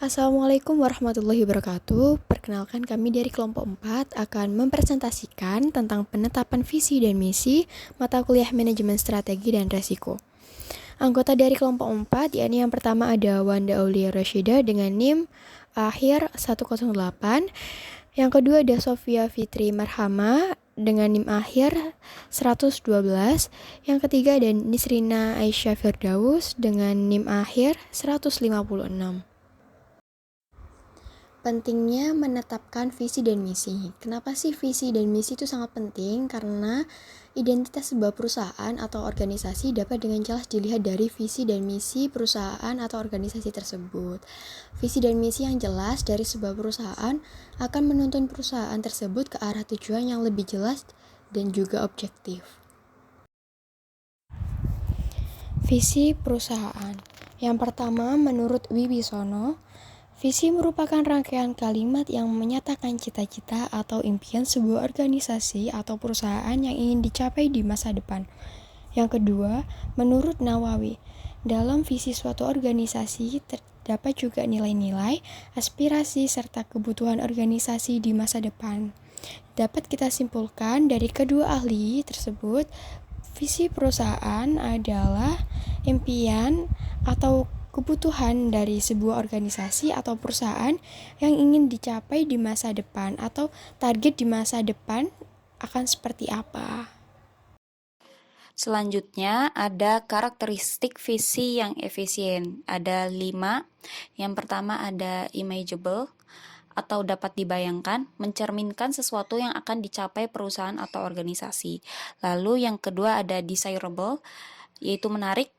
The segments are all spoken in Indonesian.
Assalamualaikum warahmatullahi wabarakatuh. Perkenalkan, kami dari kelompok 4 akan mempresentasikan tentang penetapan visi dan misi mata kuliah manajemen strategi dan resiko. Anggota dari kelompok 4 yakni yang pertama ada Wanda Aulia Rasyida dengan NIM akhir 108. Yang kedua ada Sofia Fitri Marhama dengan NIM akhir 112. Yang ketiga ada Nisrina Aisyah Firdaus dengan NIM akhir 156. Pentingnya menetapkan visi dan misi. Kenapa sih visi dan misi itu sangat penting? Karena identitas sebuah perusahaan atau organisasi dapat dengan jelas dilihat dari visi dan misi perusahaan atau organisasi tersebut. Visi dan misi yang jelas dari sebuah perusahaan akan menuntun perusahaan tersebut ke arah tujuan yang lebih jelas dan juga objektif. Visi perusahaan. Yang pertama, menurut Wibisono, visi merupakan rangkaian kalimat yang menyatakan cita-cita atau impian sebuah organisasi atau perusahaan yang ingin dicapai di masa depan. Yang kedua, menurut Nawawi, dalam visi suatu organisasi terdapat juga nilai-nilai, aspirasi, serta kebutuhan organisasi di masa depan. Dapat kita simpulkan dari kedua ahli tersebut, visi perusahaan adalah impian atau kebutuhan dari sebuah organisasi atau perusahaan yang ingin dicapai di masa depan atau target di masa depan akan seperti apa. Selanjutnya ada karakteristik visi yang efisien. Ada 5. Yang pertama ada imageable atau dapat dibayangkan, mencerminkan sesuatu yang akan dicapai perusahaan atau organisasi. Lalu yang kedua ada desirable, yaitu menarik,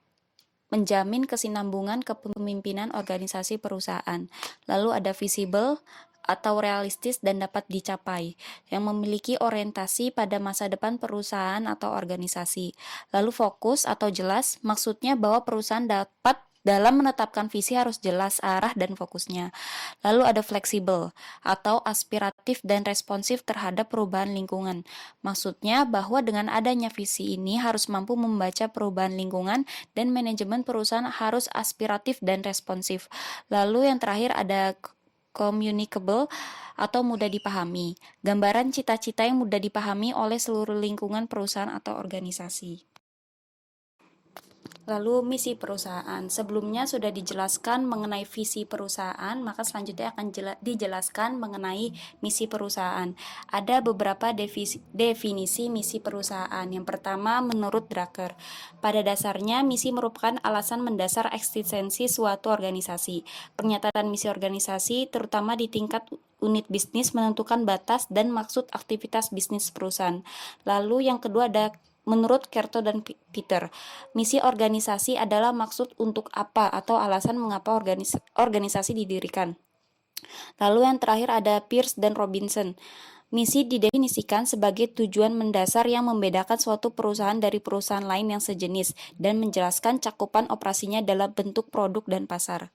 menjamin kesinambungan kepemimpinan organisasi perusahaan. Lalu ada visible atau realistis dan dapat dicapai, yang memiliki orientasi pada masa depan perusahaan atau organisasi. Lalu fokus atau jelas, maksudnya bahwa perusahaan dapat dalam menetapkan visi harus jelas arah dan fokusnya. Lalu ada fleksibel atau aspiratif dan responsif terhadap perubahan lingkungan. Maksudnya bahwa dengan adanya visi ini harus mampu membaca perubahan lingkungan dan manajemen perusahaan harus aspiratif dan responsif. Lalu yang terakhir ada communicable atau mudah dipahami. Gambaran cita-cita yang mudah dipahami oleh seluruh lingkungan perusahaan atau organisasi. Lalu misi perusahaan. Sebelumnya sudah dijelaskan mengenai visi perusahaan, maka selanjutnya akan dijelaskan mengenai misi perusahaan. Ada beberapa definisi misi perusahaan. Yang pertama menurut Drucker. Pada dasarnya misi merupakan alasan mendasar eksistensi suatu organisasi. Pernyataan misi organisasi terutama di tingkat unit bisnis menentukan batas dan maksud aktivitas bisnis perusahaan. Lalu yang kedua ada menurut Kerto dan Peter, misi organisasi adalah maksud untuk apa atau alasan mengapa organisasi didirikan. Lalu yang terakhir ada Pierce dan Robinson. Misi didefinisikan sebagai tujuan mendasar yang membedakan suatu perusahaan dari perusahaan lain yang sejenis dan menjelaskan cakupan operasinya dalam bentuk produk dan pasar.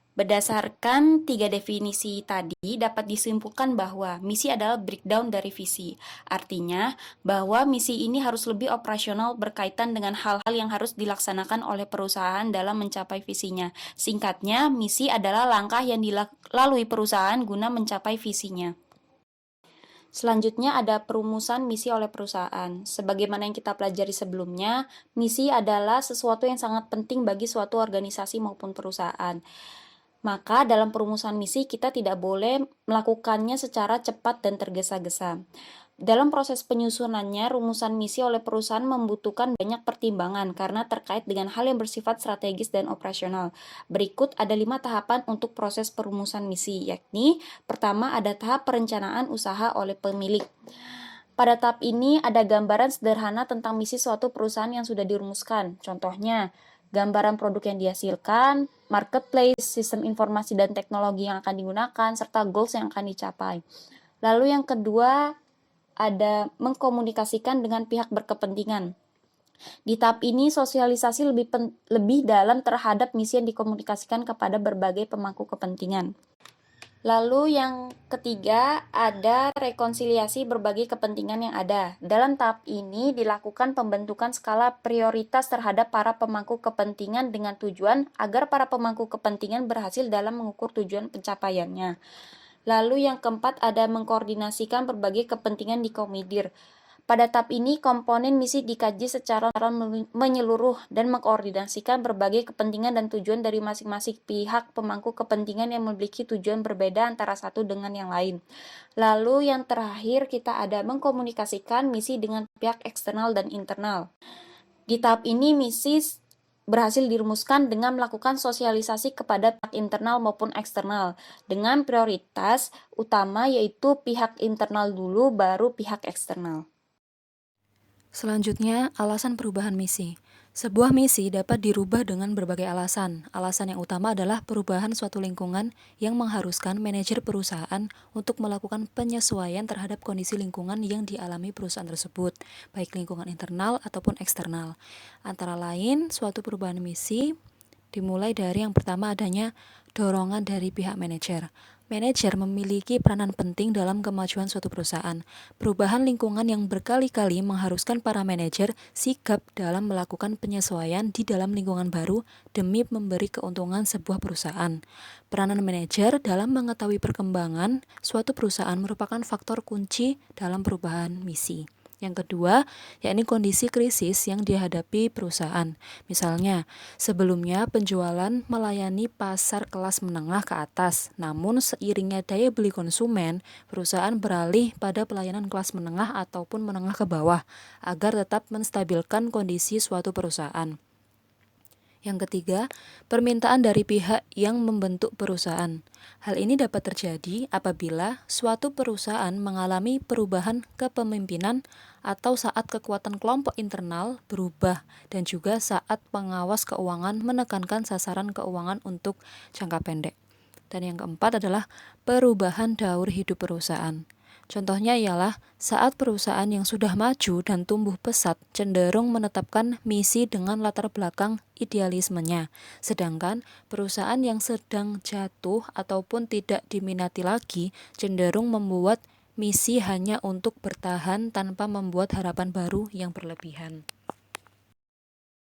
Berdasarkan 3 definisi tadi, dapat disimpulkan bahwa misi adalah breakdown dari visi. Artinya, bahwa misi ini harus lebih operasional berkaitan dengan hal-hal yang harus dilaksanakan oleh perusahaan dalam mencapai visinya. Singkatnya, misi adalah langkah yang dilalui perusahaan guna mencapai visinya. Selanjutnya ada perumusan misi oleh perusahaan. Sebagaimana yang kita pelajari sebelumnya, misi adalah sesuatu yang sangat penting bagi suatu organisasi maupun perusahaan. Maka dalam perumusan misi kita tidak boleh melakukannya secara cepat dan tergesa-gesa. Dalam proses penyusunannya, rumusan misi oleh perusahaan membutuhkan banyak pertimbangan karena terkait dengan hal yang bersifat strategis dan operasional. Berikut ada 5 tahapan untuk proses perumusan misi, yakni pertama ada tahap perencanaan usaha oleh pemilik. Pada tahap ini ada gambaran sederhana tentang misi suatu perusahaan yang sudah dirumuskan. Contohnya, gambaran produk yang dihasilkan, marketplace, sistem informasi dan teknologi yang akan digunakan, serta goals yang akan dicapai. Lalu yang kedua, ada mengkomunikasikan dengan pihak berkepentingan. Di tahap ini, sosialisasi lebih dalam terhadap misi yang dikomunikasikan kepada berbagai pemangku kepentingan. Lalu yang ketiga ada rekonsiliasi berbagai kepentingan yang ada. Dalam tahap ini dilakukan pembentukan skala prioritas terhadap para pemangku kepentingan dengan tujuan agar para pemangku kepentingan berhasil dalam mengukur tujuan pencapaiannya. Lalu yang keempat ada mengkoordinasikan berbagai kepentingan di komidir. Pada tahap ini, komponen misi dikaji secara menyeluruh dan mengkoordinasikan berbagai kepentingan dan tujuan dari masing-masing pihak pemangku kepentingan yang memiliki tujuan berbeda antara satu dengan yang lain. Lalu yang terakhir kita ada mengkomunikasikan misi dengan pihak eksternal dan internal. Di tahap ini, misi berhasil dirumuskan dengan melakukan sosialisasi kepada pihak internal maupun eksternal dengan prioritas utama yaitu pihak internal dulu baru pihak eksternal. Selanjutnya, alasan perubahan misi. Sebuah misi dapat dirubah dengan berbagai alasan. Alasan yang utama adalah perubahan suatu lingkungan yang mengharuskan manajer perusahaan untuk melakukan penyesuaian terhadap kondisi lingkungan yang dialami perusahaan tersebut, baik lingkungan internal ataupun eksternal. Antara lain, suatu perubahan misi dimulai dari yang pertama adanya dorongan dari pihak manajer. Manajer memiliki peranan penting dalam kemajuan suatu perusahaan. Perubahan lingkungan yang berkali-kali mengharuskan para manajer sigap dalam melakukan penyesuaian di dalam lingkungan baru demi memberi keuntungan sebuah perusahaan. Peranan manajer dalam mengetahui perkembangan suatu perusahaan merupakan faktor kunci dalam perubahan misi. Yang kedua, yakni kondisi krisis yang dihadapi perusahaan. Misalnya, sebelumnya penjualan melayani pasar kelas menengah ke atas, namun seiringnya daya beli konsumen, perusahaan beralih pada pelayanan kelas menengah ataupun menengah ke bawah, agar tetap menstabilkan kondisi suatu perusahaan. Yang ketiga, permintaan dari pihak yang membentuk perusahaan. Hal ini dapat terjadi apabila suatu perusahaan mengalami perubahan kepemimpinan atau saat kekuatan kelompok internal berubah dan juga saat pengawas keuangan menekankan sasaran keuangan untuk jangka pendek. Dan yang keempat adalah perubahan daur hidup perusahaan. Contohnya ialah saat perusahaan yang sudah maju dan tumbuh pesat cenderung menetapkan misi dengan latar belakang idealismenya, sedangkan perusahaan yang sedang jatuh ataupun tidak diminati lagi cenderung membuat misi hanya untuk bertahan tanpa membuat harapan baru yang berlebihan.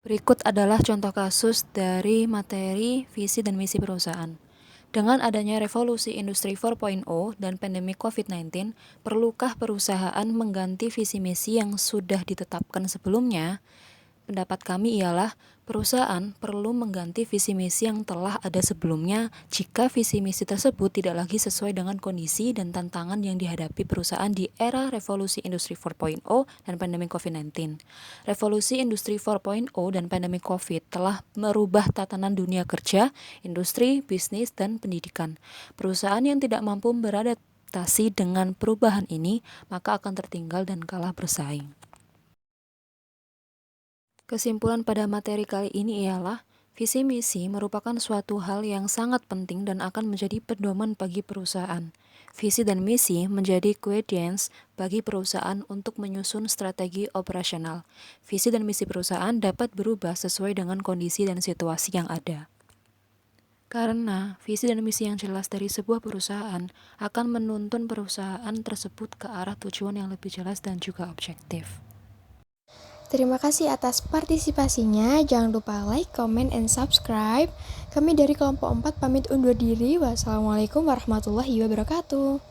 Berikut adalah contoh kasus dari materi visi dan misi perusahaan. Dengan adanya revolusi industri 4.0 dan pandemi COVID-19, perlukah perusahaan mengganti visi misi yang sudah ditetapkan sebelumnya? Pendapat kami ialah perusahaan perlu mengganti visi misi yang telah ada sebelumnya jika visi misi tersebut tidak lagi sesuai dengan kondisi dan tantangan yang dihadapi perusahaan di era revolusi industri 4.0 dan pandemi COVID-19. Revolusi industri 4.0 dan pandemi COVID telah merubah tatanan dunia kerja, industri, bisnis, dan pendidikan. Perusahaan yang tidak mampu beradaptasi dengan perubahan ini maka akan tertinggal dan kalah bersaing. Kesimpulan pada materi kali ini ialah visi misi merupakan suatu hal yang sangat penting dan akan menjadi pedoman bagi perusahaan. Visi dan misi menjadi guidance bagi perusahaan untuk menyusun strategi operasional. Visi dan misi perusahaan dapat berubah sesuai dengan kondisi dan situasi yang ada. Karena visi dan misi yang jelas dari sebuah perusahaan akan menuntun perusahaan tersebut ke arah tujuan yang lebih jelas dan juga objektif. Terima kasih atas partisipasinya. Jangan lupa like, comment, and subscribe. Kami dari kelompok 4 pamit undur diri. Wassalamualaikum warahmatullahi wabarakatuh.